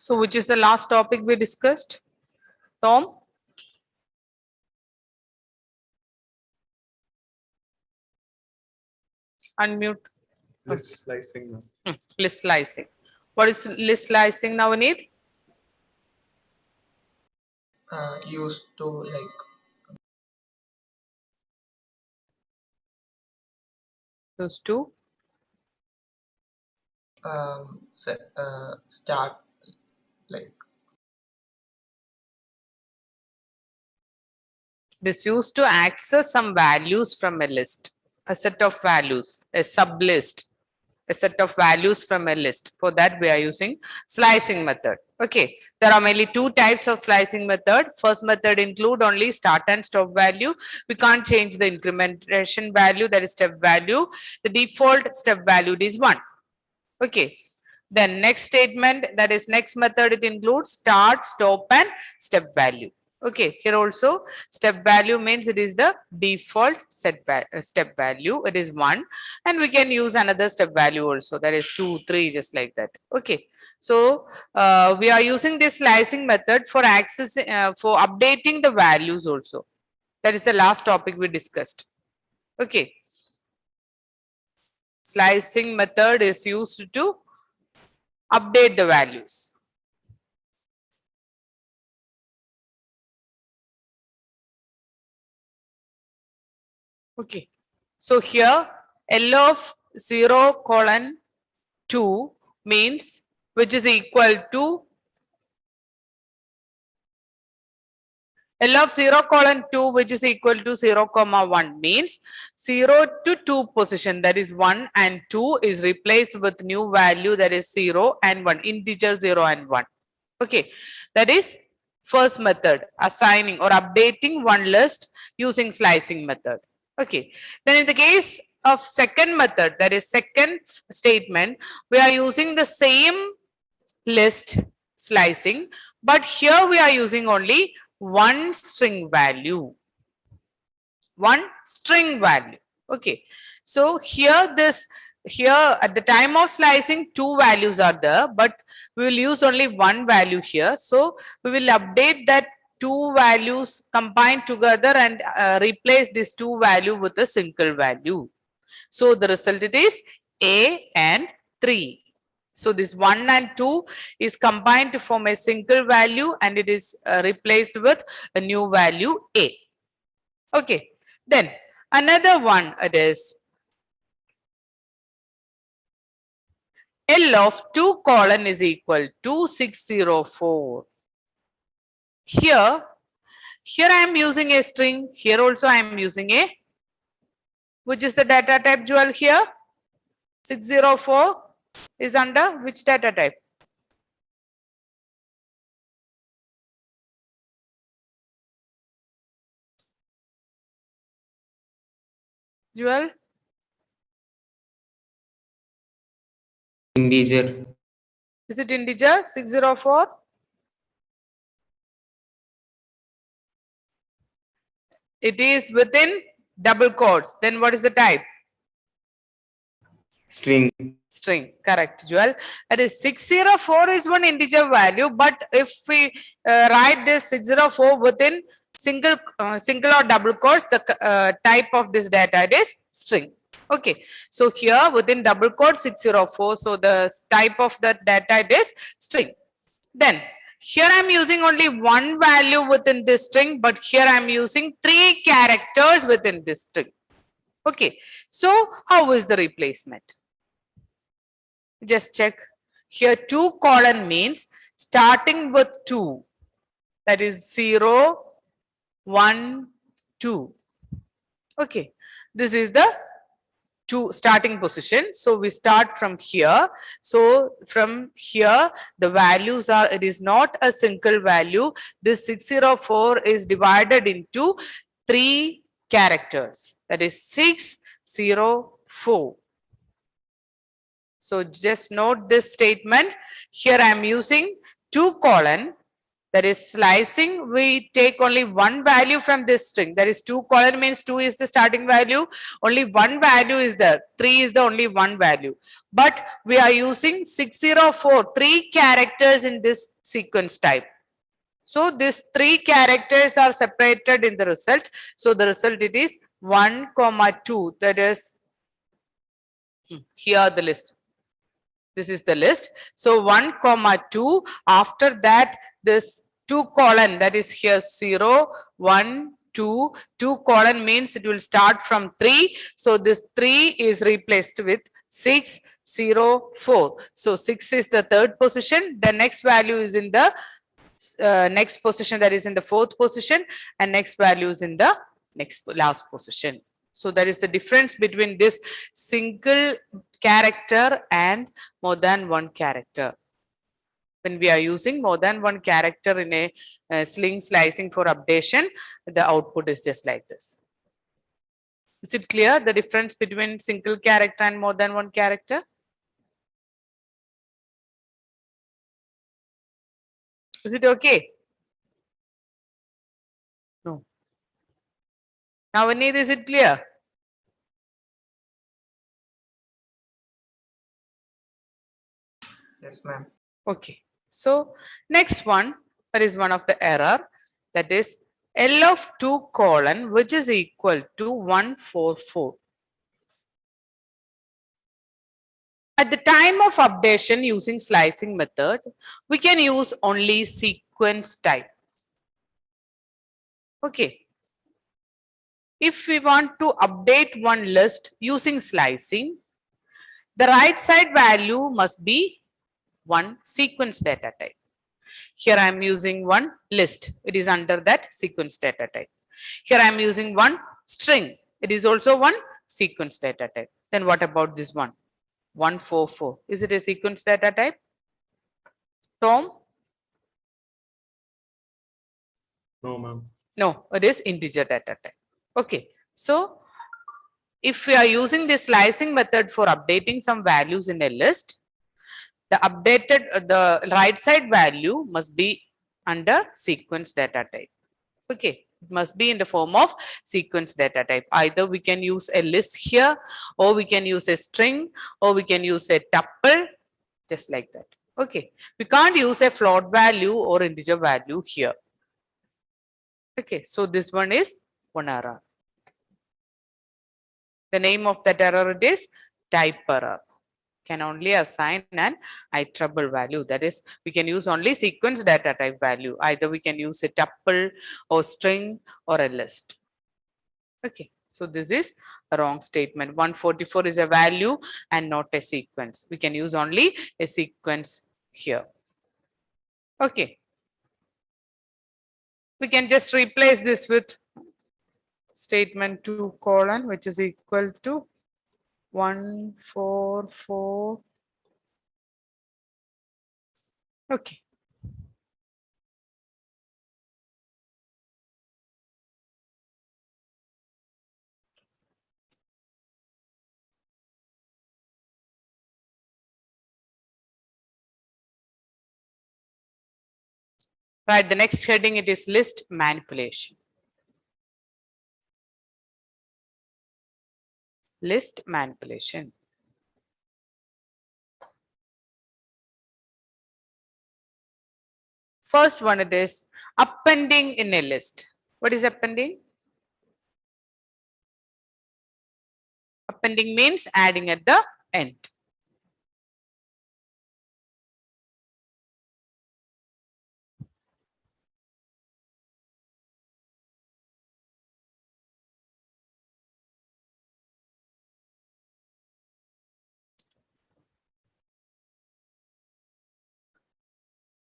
So which is the last topic we discussed? Tom? Unmute. List slicing. List slicing. What is list slicing, Navneet? Used to like Those two. start like This used to access some values from a list, a set of values, a sub list, a set of values from a list. For that, we are using slicing method. Okay, there are mainly two types of slicing method. First method include only start and stop value. We can't change the incrementation value, that is step value. The default step value is 1. Okay. Then next statement, that is next method, it includes start, stop and step value. Okay, here also step value means it is the default step value, it is 1, and we can use another step value also, that is 2, 3, just like that. Okay, so we are using this slicing method for accessing for updating the values also. That is the last topic we discussed. Okay, slicing method is used to update the values. Okay, so here L of 0 colon 2 means which is equal to L of 0 colon 2 which is equal to 0 comma 1 means 0 to 2 position, that is 1 and 2 is replaced with new value, that is 0 and 1, integer 0 and 1. Okay, that is first method, assigning or updating one list using slicing method. Okay, then in the case of second method, that is second statement, we are using the same list slicing, but here we are using only one string value. One string value. Okay, so here at the time of slicing, two values are there, but we will use only one value here. So we will update that two values combined together and replace this two value with a single value. So the result it is A and 3. So this 1 and 2 is combined to form a single value and it is replaced with a new value A. Okay, then another one, it is L of 2 colon is equal to 604. Here I am using a string. Here also I am using a, which is the data type, Jewel? Here 604 is under which data type? Jewel? Integer. Is it integer 604? It is within double quotes. Then what is the type? String. String, correct, Jewel. That is 604 is one integer value, but if we write this 604 within single or double quotes, the type of this data is string. Okay, so here within double quotes 604, so the type of the data is string. Then here I am using only one value within this string, but here I am using 3 characters within this string. Okay, so how is the replacement? Just check. Here 2 colon means starting with 2, that is 0, 1, 2. Okay, this is the 2 starting position. So we start from here. So from here the values are, it is not a single value. This 604 is divided into 3 characters, that is 604. So just note this statement. Here I am using 2 colon That is slicing, we take only one value from this string. That is 2 colon means 2 is the starting value. Only one value is there. 3 is the only one value. But we are using 604, 3 characters in this sequence type. So these 3 characters are separated in the result. So the result it is 1, 2. That is here the list. This is the list. So 1, 2. After that, this 2 colon, that is here 0, 1, 2. 2 colon means it will start from 3. So this 3 is replaced with 6, 0, 4. So 6 is the third position. The next value is in the next position, that is in the fourth position, and next value is in the last position. So that is the difference between this single character and more than one character. When we are using more than one character in a sling slicing for updation, the output is just like this. Is it clear, the difference between single character and more than one character? Is it okay? No. Now, Vaneet, is it clear? Yes, ma'am. Okay. So next one, that is one of the error, that is L of 2 colon, which is equal to 144. At the time of updation using slicing method, we can use only sequence type. Okay. If we want to update one list using slicing, the right side value must be one sequence data type. Here I am using one list. It is under that sequence data type. Here I am using one string. It is also one sequence data type. Then what about this one? 144. Is it a sequence data type? Tom? No, ma'am. No, it is integer data type. Okay. So if we are using this slicing method for updating some values in a list, the right side value must be under sequence data type. Okay, it must be in the form of sequence data type. Either we can use a list here, or we can use a string, or we can use a tuple, just like that. Okay, we can't use a float value or integer value here. Okay, so this one is one error. The name of that error it is type error. Can only assign an iterable value. That is, we can use only sequence data type value. Either we can use a tuple or string or a list. Okay, so this is a wrong statement. 144 is a value and not a sequence. We can use only a sequence here. Okay. We can just replace this with statement 2 colon, which is equal to 144. Okay. Right, the next heading it is list manipulation. List manipulation. First one it is appending in a list. What is appending? Appending means adding at the end.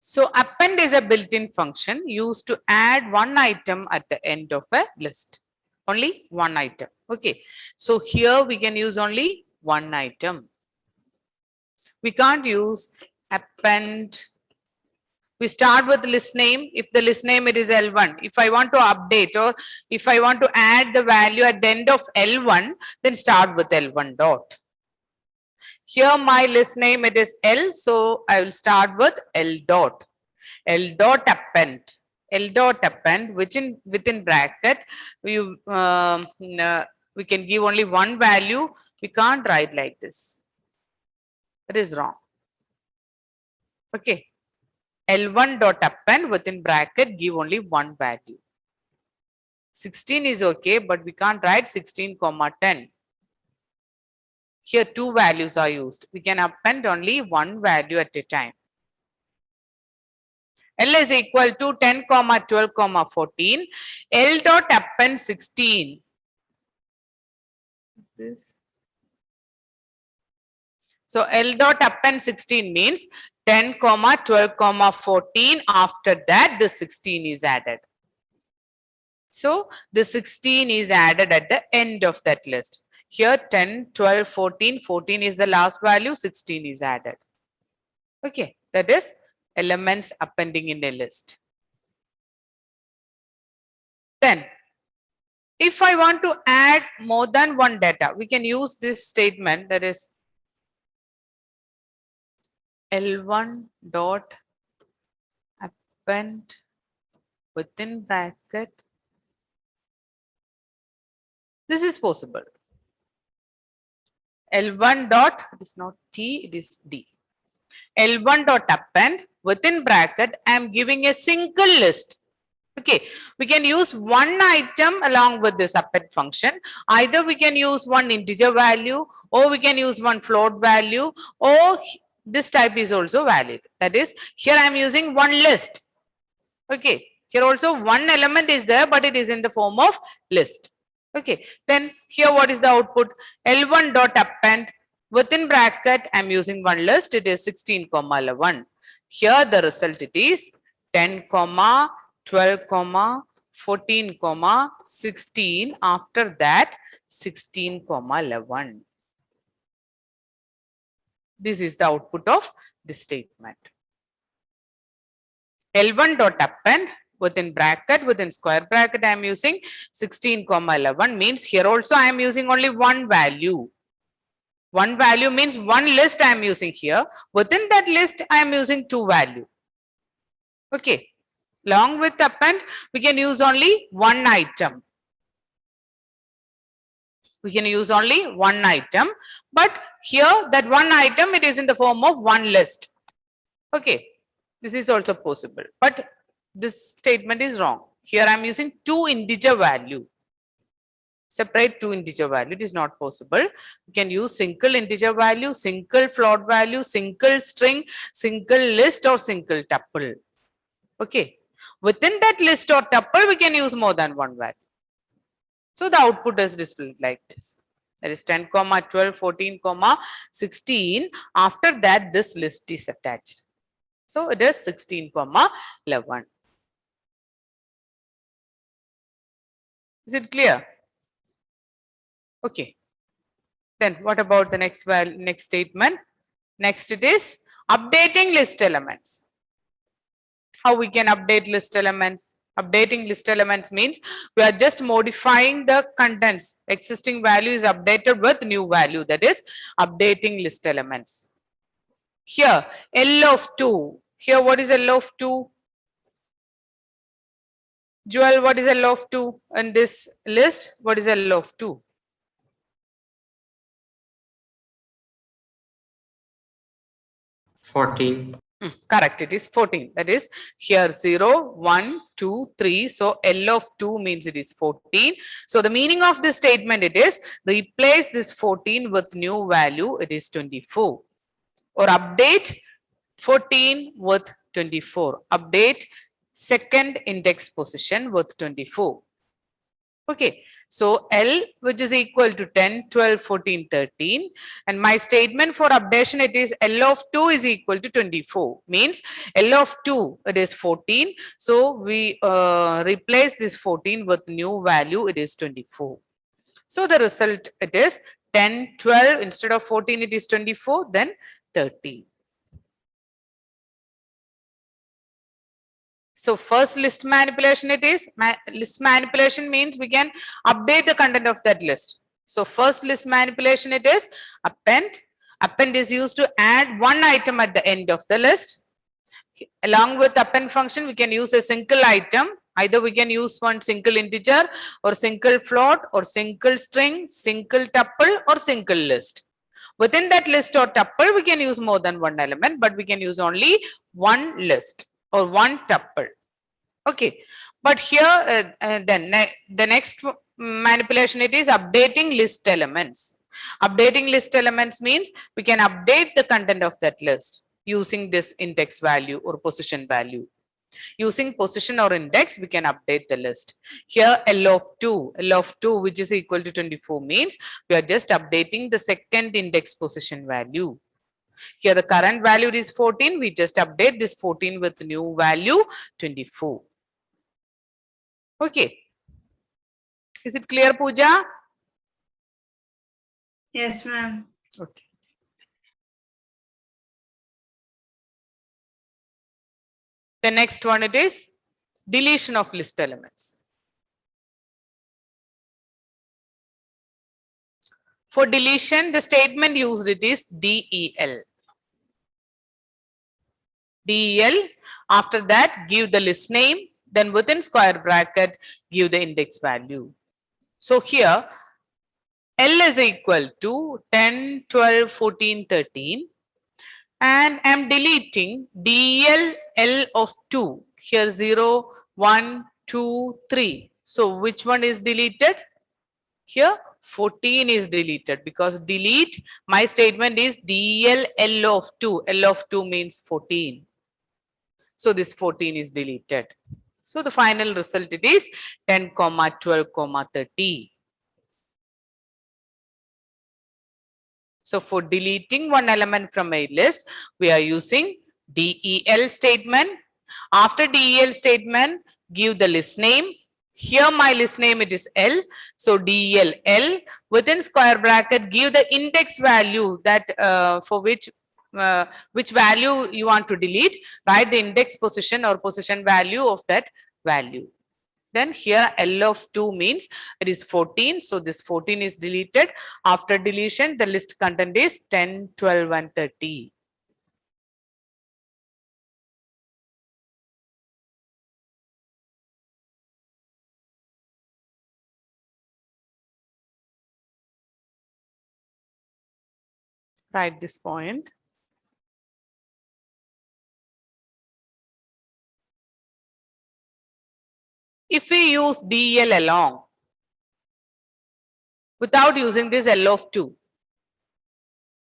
So append is a built-in function used to add one item at the end of a list. Only one item. Okay. So here we can use only one item. We can't use append. We start with list name. If the list name it is L1. If I want to update or if I want to add the value at the end of L1, then start with L1 dot. Here my list name it is L, so I will start with L dot. L dot append. L dot append, which within bracket, we we can give only one value. We can't write like this. It is wrong. Okay. L1 dot append within bracket, give only one value. 16 is okay, but we can't write 16 comma 10. Here two values are used. We can append only one value at a time. L is equal to 10 comma 12 comma 14. L dot append 16. This. So L dot append 16 means 10 comma 12 comma 14. After that, the 16 is added. So the 16 is added at the end of that list. Here 10, 12, 14, 14 is the last value, 16 is added. Okay, that is elements appending in a list. Then, if I want to add more than one data, we can use this statement, that is L1 dot append within bracket. This is possible. L1 dot, it is not T, it is D. L1 dot append within bracket, I am giving a single list. Okay, we can use one item along with this append function. Either we can use one integer value, or we can use one float value, or this type is also valid. That is, here I am using one list. Okay, here also one element is there, but it is in the form of list. Okay, then here what is the output? L1 dot append within bracket, I am using one list. It is 16 comma 11. Here the result it is 10 comma 12 comma 14 comma 16. After that 16 comma 11. This is the output of this statement. L1 dot append within bracket, within square bracket, I am using 16 comma 11, means here also I am using only one value. One value means one list I am using here. Within that list, I am using two value. Okay. Along with append, we can use only one item. We can use only one item, but here that one item, it is in the form of one list. Okay. This is also possible, but this statement is wrong. Here I am using two integer value. Separate two integer value. It is not possible. You can use single integer value, single float value, single string, single list, or single tuple. Okay. Within that list or tuple, we can use more than one value. So the output is displayed like this. That is 10 comma 12, 14 comma 16. After that, this list is attached. So it is 16 comma 11. Is it clear? Okay. Then what about the next statement? Next it is updating list elements. How we can update list elements? Updating list elements means we are just modifying the contents. Existing value is updated with new value. That is updating list elements. Here L of 2. Here what is L of 2? Joel, what is L of 2 in this list? What is L of 2? Correct, it is 14. That is here 0, 1, 2, 3. So L of 2 means it is 14. So the meaning of this statement it is replace this 14 with new value, it is 24. Or update 14 with 24. Update second index position with 24. Okay, so L, which is equal to 10, 12, 14, 13, and my statement for updation it is L of 2 is equal to 24, means L of 2 it is 14. So we replace this 14 with new value, it is 24. So the result it is 10, 12, instead of 14 it is 24, then 13. So first list manipulation it is, list manipulation means we can update the content of that list. So first list manipulation it is append. Append is used to add one item at the end of the list. Along with append function, we can use a single item. Either we can use one single integer or single float or single string, single tuple or single list. Within that list or tuple, we can use more than one element, but we can use only one list or one tuple. Okay, but here the next manipulation, it is updating list elements. Updating list elements means we can update the content of that list using this index value or position value. Using position or index, we can update the list. Here L of 2 which is equal to 24 means we are just updating the second index position value. Here the current value is 14, we just update this 14 with new value 24. Okay. Is it clear, Pooja? Yes, ma'am. Okay. The next one, it is deletion of list elements. For deletion, the statement used it is DEL. DEL, after that give the list name, then within square bracket give the index value. So here L is equal to 10, 12, 14, 13 and I am deleting DEL L of 2. Here 0, 1, 2, 3. So which one is deleted? Here 14 is deleted because delete, my statement is DEL L of 2. L of 2 means 14. So this 14 is deleted. So the final result it is 10, 12, 30. So for deleting one element from a list, we are using DEL statement. After DEL statement, give the list name. Here my list name it is L. So DEL L, within square bracket give the index value that for which value you want to delete. Write the index position or position value of that value. Then here L of 2 means it is 14. So this 14 is deleted. After deletion, the list content is 10, 12 and 30. Write this point. If we use DEL along, without using this L of 2,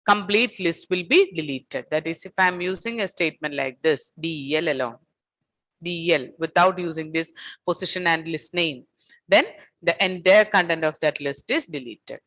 complete list will be deleted. That is, if I am using a statement like this, DEL along, DEL without using this position and list name, then the entire content of that list is deleted.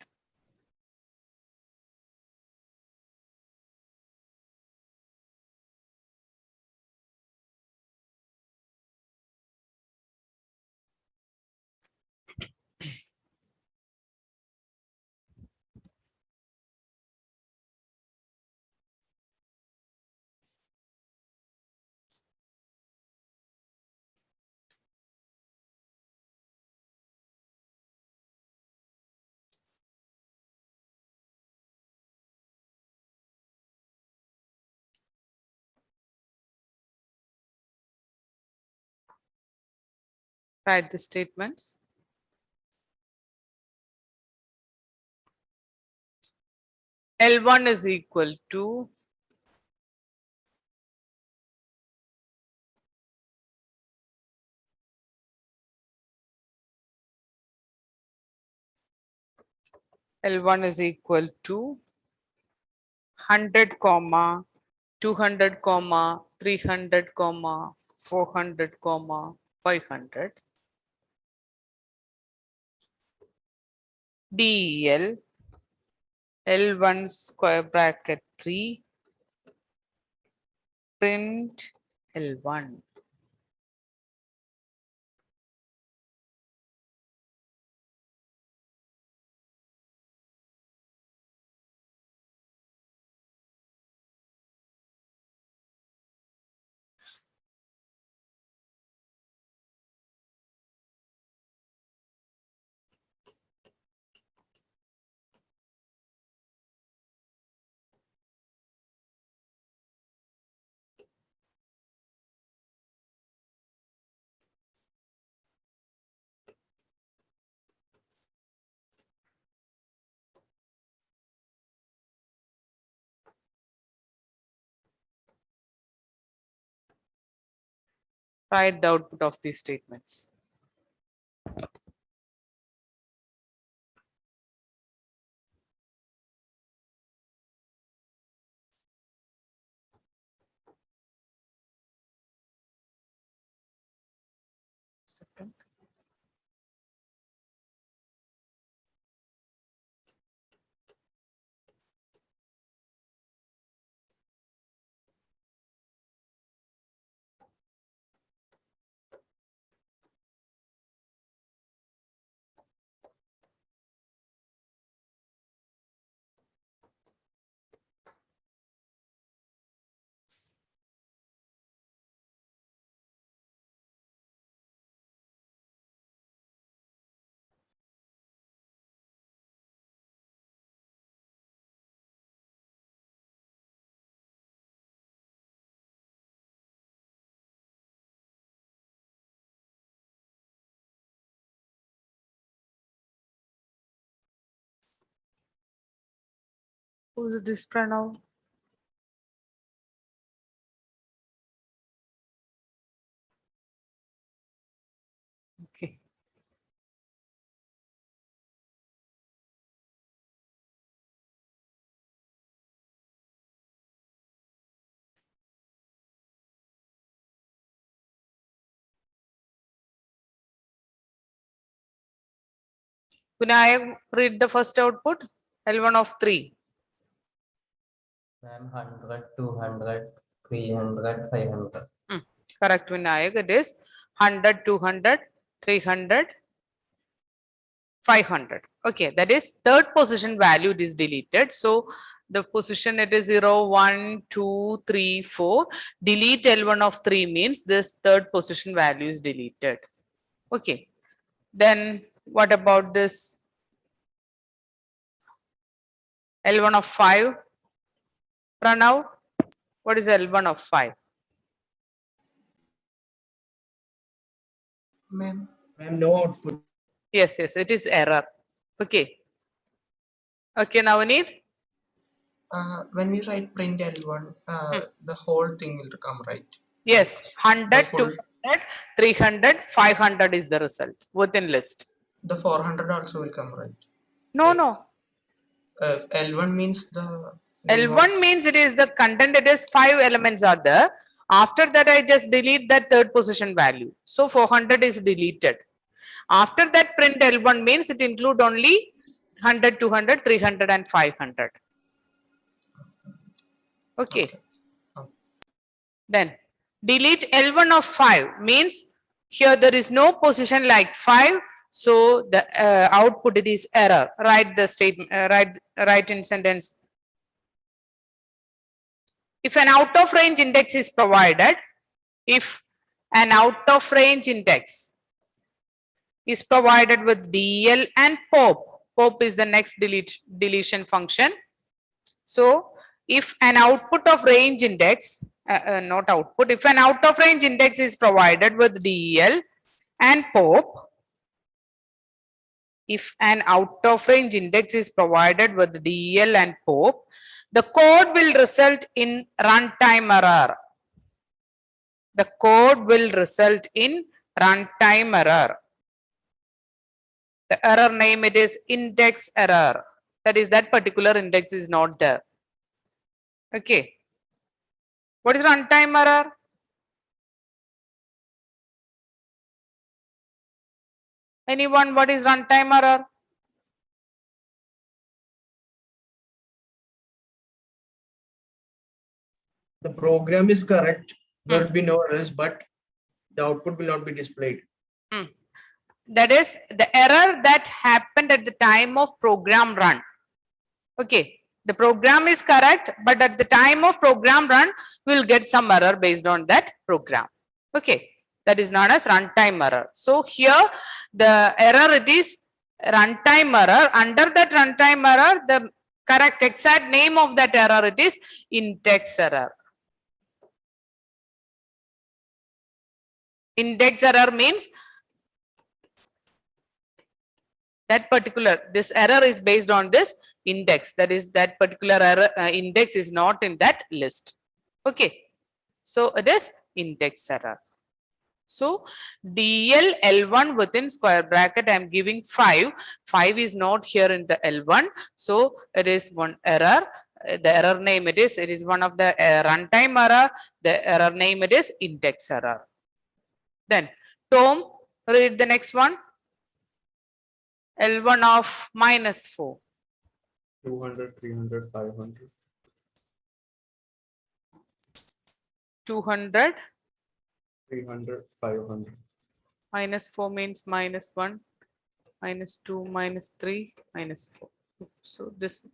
Write the statements. L1 is equal to L1 is equal to 100 comma 200 comma 300 comma 400 comma 500 DEL L1 square bracket 3 print L1. Write the output of these statements. Second. Who's this Pranav? Okay. Vinayak, read the first output. L1 of 3. Ma'am, 100, 200, 300, 500. Correct, Vinayak. It is 100, 200, 300, 500. Okay, that is third position value is deleted. So the position it is 0, 1, 2, 3, 4. Delete L1 of 3 means this third position value is deleted. Okay. Then what about this L1 of 5? Pranav, what is L1 of 5? Ma'am, Ma'am, no output. Yes, yes, it is error. Okay. Okay, Navneet? when we write print L1, the whole thing will come, right? Yes, 100, The full- 200, 300, 500 is the result within list. The 400 also will come, right? No, no. L1 means the name L1 of- means it is the content, it is 5 elements are there. After that, I just delete that third position value. So 400 is deleted. After that, print L1 means it include only 100, 200, 300 and 500. Okay. Okay. Then delete L1 of 5 means here there is no position like 5. So the output it is error. Write the statement, write in sentence. If an out of range index is provided, if an out of range index is provided with DL and POP, POP is the next deletion function. So if an output of range index, not output, if an out of range index is provided with DEL and POP, if an out of range index is provided with DEL and POP, the code will result in runtime error. The code will result in runtime error. The error name it is index error. That is that particular index is not there. Okay. What is runtime error? Anyone, what is runtime error? The program is correct. There will be no errors, but the output will not be displayed. That is the error that happened at the time of program run. Okay, the program is correct, but at the time of program run, we'll get some error based on that program. Okay, that is known as runtime error. So here the error it is runtime error. Under that runtime error, the correct exact name of that error it is index error. Index error means that particular, this error is based on this index, that is that particular error index is not in that list. Okay, so it is index error. So DL L1 within square bracket, I am giving 5. 5 is not here in the L1. So it is one error. The error name it is one of the runtime error. The error name it is index error. Then Tom, read the next one. L1 of -4. 200, 300, 500. 200 300, 500. -4 means -1, -2, -3, -4. So this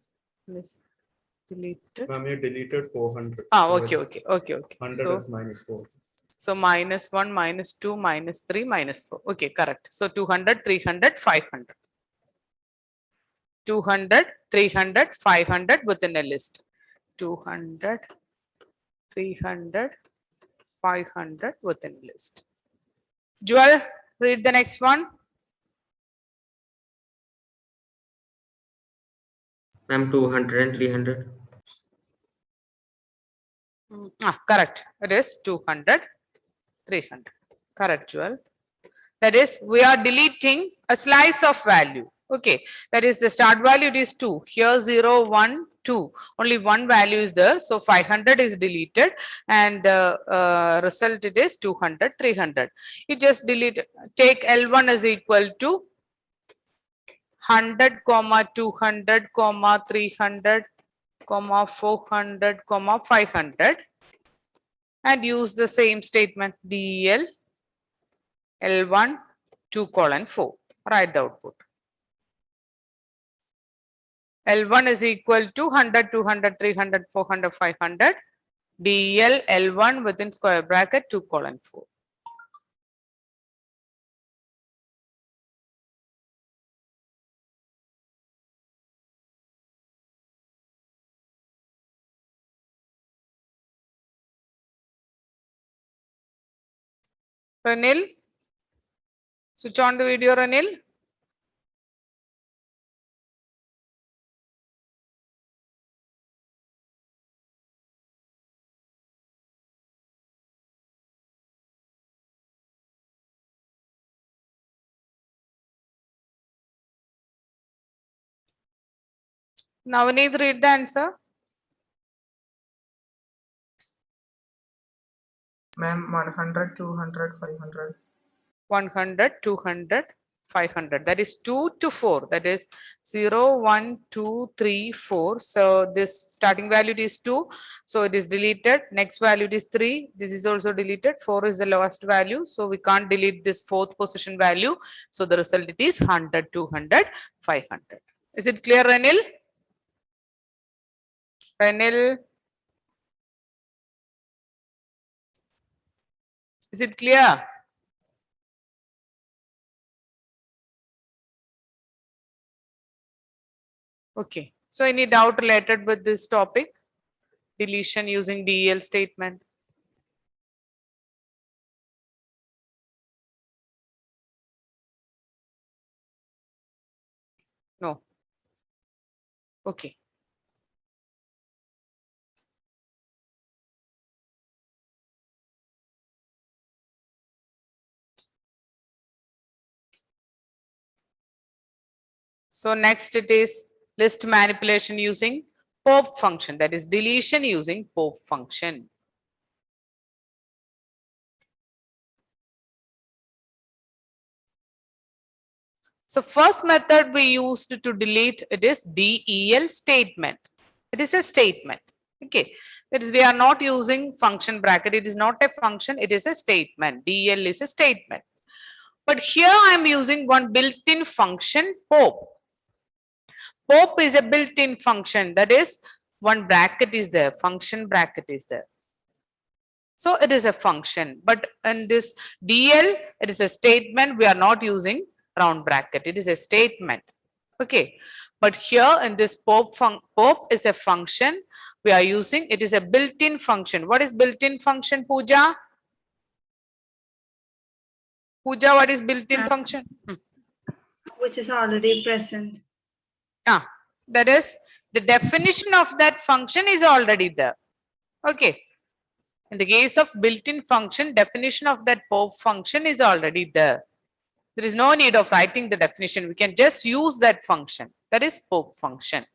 is deleted. Ma'am, you deleted 400. Ah, so okay, it's okay, okay, okay. 100 So is -4. so -1, -2, -3, -4. Okay, correct. So 200, 300, 500. 200, 300, 500 within a list. 200, 300, 500 within a list. Joel, read the next one. Ma'am, 200 and 300. Correct. It is 200, 300. Correct, Joel. That is, we are deleting a slice of value. Okay, that is the start value it is 2. Here 0, 1, 2. Only one value is there. So 500 is deleted and the result it is 200, 300. You just delete, take L1 is equal to 100, 200, 300, 400, 500 and use the same statement DL L1 2:4. Write the output. L1 is equal to 100, 200, 300, 400, 500. DL L1 within square bracket 2:4. Ranil, switch on the video, Ranil. Navneet, read the answer. Ma'am, 100, 200, 500. 100, 200, 500. That is 2 to 4. That is 0, 1, 2, 3, 4. So this starting value is 2. So it is deleted. Next value is 3. This is also deleted. 4 is the lowest value. So we can't delete this fourth position value. So the result it is 100, 200, 500. Is it clear, Ranil? Ranil? Is it clear? Okay. So any doubt related with this topic? Deletion using DEL statement. No. Okay. So next it is list manipulation using POP function, that is deletion using POP function. So first method we used to delete it is DEL statement. It is a statement. Okay. That is, we are not using function bracket. It is not a function. It is a statement. DEL is a statement. But here I am using one built-in function POP. POP is a built-in function. That is, one bracket is there. Function bracket is there. So it is a function. But in this DL, it is a statement. We are not using round bracket. It is a statement. Okay. But here in this POP is a function. We are using, it is a built-in function. What is built-in function, Pooja? Pooja, what is built-in function? Which is already present. That is, the definition of that function is already there. Okay. In the case of built-in function, definition of that pop function is already there. There is no need of writing the definition. We can just use that function. That is pop function.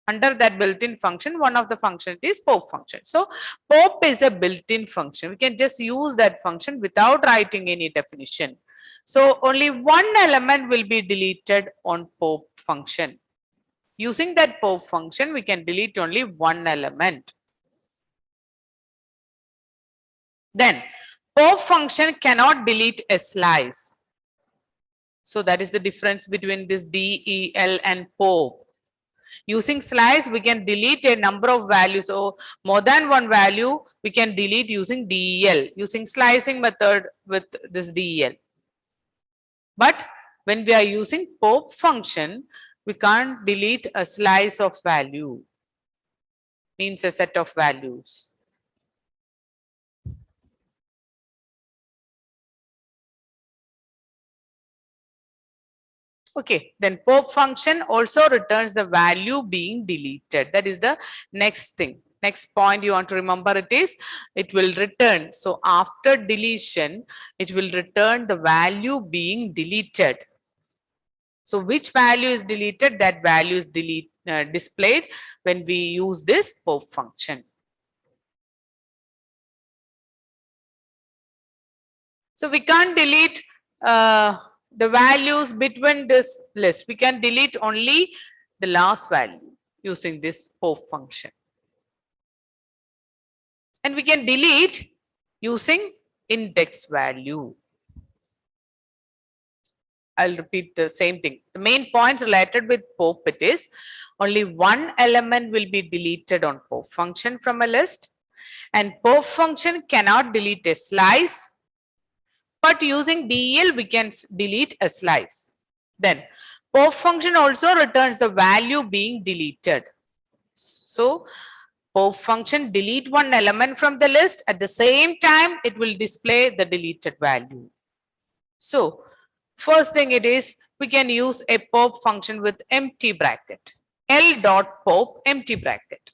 Under that built-in function, one of the function is pop function. So pop is a built-in function. We can just use that function without writing any definition. So only one element will be deleted on pop function. Using that pop function, we can delete only one element. Then pop function cannot delete a slice. So that is the difference between this DEL and pop. Using slice, we can delete a number of values. So more than one value, we can delete using DEL, using slicing method with this DEL. But when we are using pop function, we can't delete a slice of value, means a set of values. Okay, then pop function also returns the value being deleted. That is the next thing. Next point you want to remember it is, it will return. So after deletion, it will return the value being deleted. So which value is deleted? That value is displayed when we use this pop function. So we can't delete the values between this list. We can delete only the last value using this pop function. And we can delete using index value. I'll repeat the same thing. The main points related with pop, it is only one element will be deleted on pop function from a list, and pop function cannot delete a slice. But using DEL, we can delete a slice. Then pop function also returns the value being deleted. So pop function delete one element from the list. At the same time, it will display the deleted value. So first thing it is, we can use a pop function with empty bracket. L dot pop empty bracket.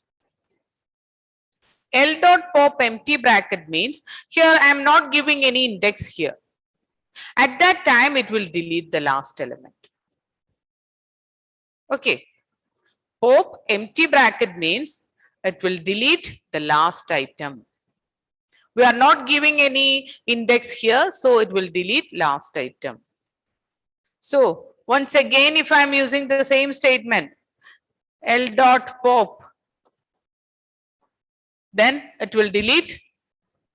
L dot pop empty bracket means here I am not giving any index here. At that time, it will delete the last element. Okay. Pop empty bracket means it will delete the last item. We are not giving any index here, so it will delete last item. So once again, if I am using the same statement, L dot pop, then it will delete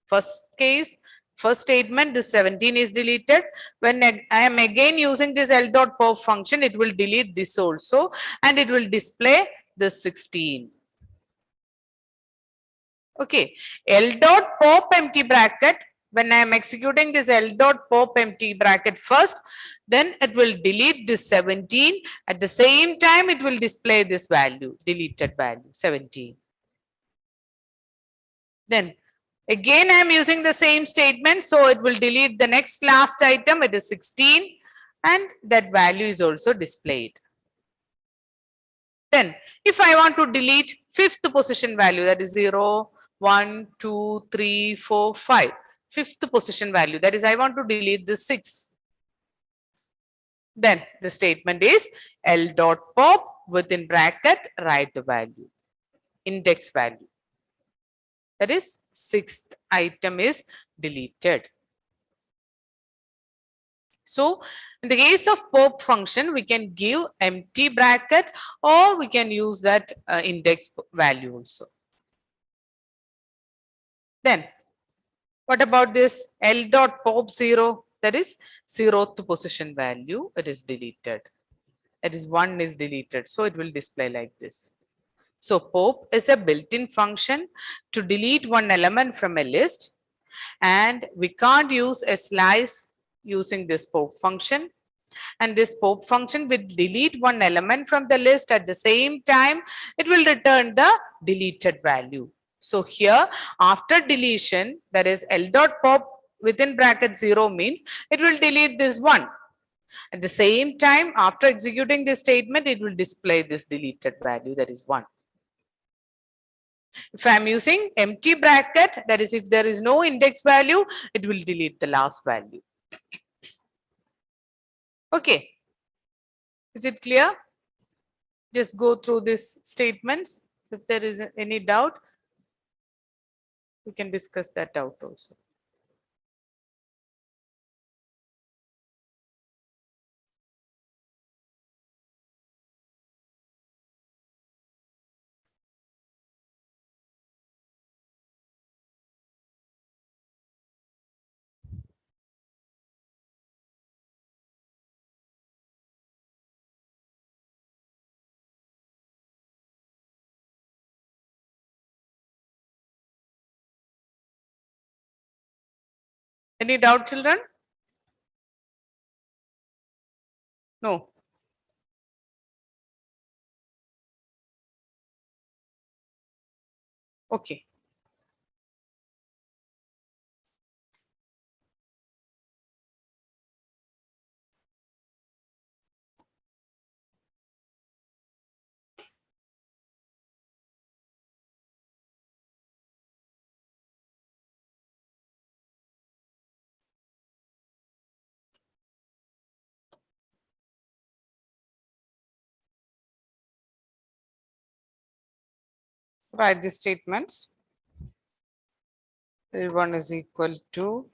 first case. First statement, this 17 is deleted. When I am again using this L dot pop function, it will delete this also, and it will display the 16. Okay, L dot pop empty bracket, when I am executing this L dot pop empty bracket first, then it will delete this 17. At the same time, it will display this value, deleted value, 17. Then again, I am using the same statement, so it will delete the next last item, it is 16, and that value is also displayed. Then, if I want to delete fifth position value, that is 0, 1, 2, 3, 4, 5, fifth position value, that is I want to delete the 6. Then the statement is L dot pop within bracket, write the value, index value. That is sixth item is deleted. So in the case of pop function, we can give empty bracket or we can use that index value also. Then what about this L dot pop 0? That is 0th position value, it is deleted. That is 1 is deleted. So it will display like this. So pop is a built-in function to delete one element from a list, and we can't use a slice using this pop function, and this pop function will delete one element from the list. At the same time, it will return the deleted value. So here after deletion, that is L dot pop within bracket 0 means it will delete this 1. At the same time, after executing this statement, it will display this deleted value, that is 1. If I'm using empty bracket, that is if there is no index value, it will delete the last value. Okay. Is it clear? Just go through these statements. If there is any doubt, we can discuss that doubt also. Any doubt, children? No. Okay. Write the statements. L1 is equal to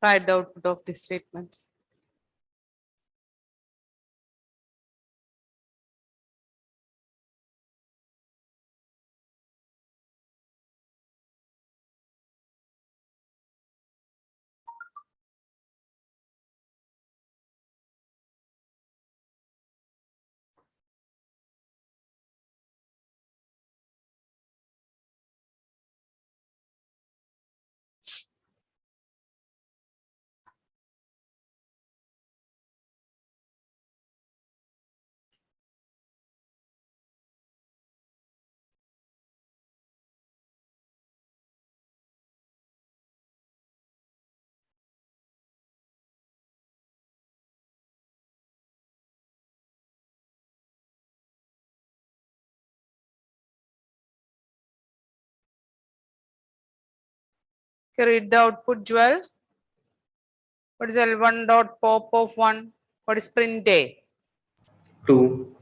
write the output of the statements. Okay, read the output, Joel. What is L1 dot pop of 1? What is print day? 2.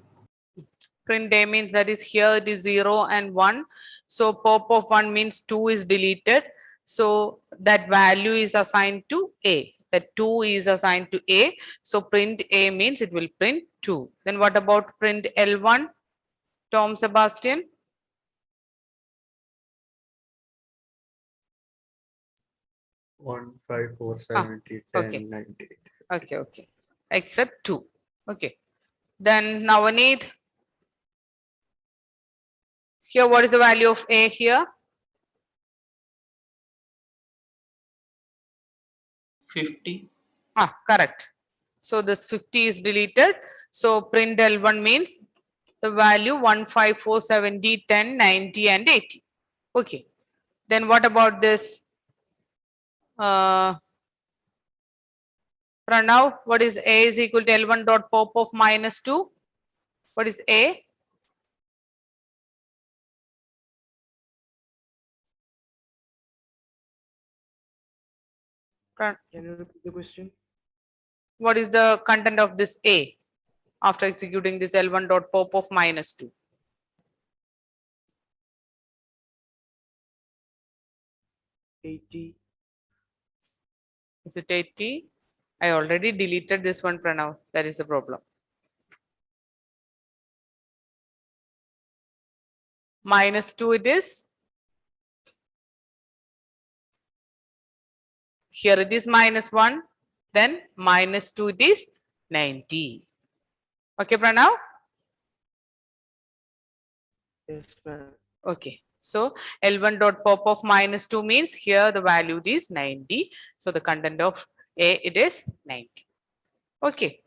Print day means that is here it is 0 and 1. So pop of 1 means 2 is deleted. So that value is assigned to A. That 2 is assigned to A. So print A means it will print 2. Then what about print L1? Tom Sebastian? One, five, four, Ah, 70, okay. 10, 90. Okay. Except 2. Okay. Then Navaneet. Here, what is the value of A here? 50. Correct. So this 50 is deleted. So print L1 means the value 1, 5, 4, 70, 10, 90 and 80. Okay. Then what about this? Pranav, what is A is equal to L1 dot pop of minus 2? What is A? Can you repeat the question? What is the content of this A after executing this L1 dot pop of minus 2? 80. Is it 80? I already deleted this one, Pranav. That is the problem. Minus 2 it is. Here it is minus 1. Then minus 2 it is 90. Okay, Pranav? Yes, ma'am. Okay. So L1 dot pop of minus 2 means here the value is 90. So the content of A it is 90. Okay.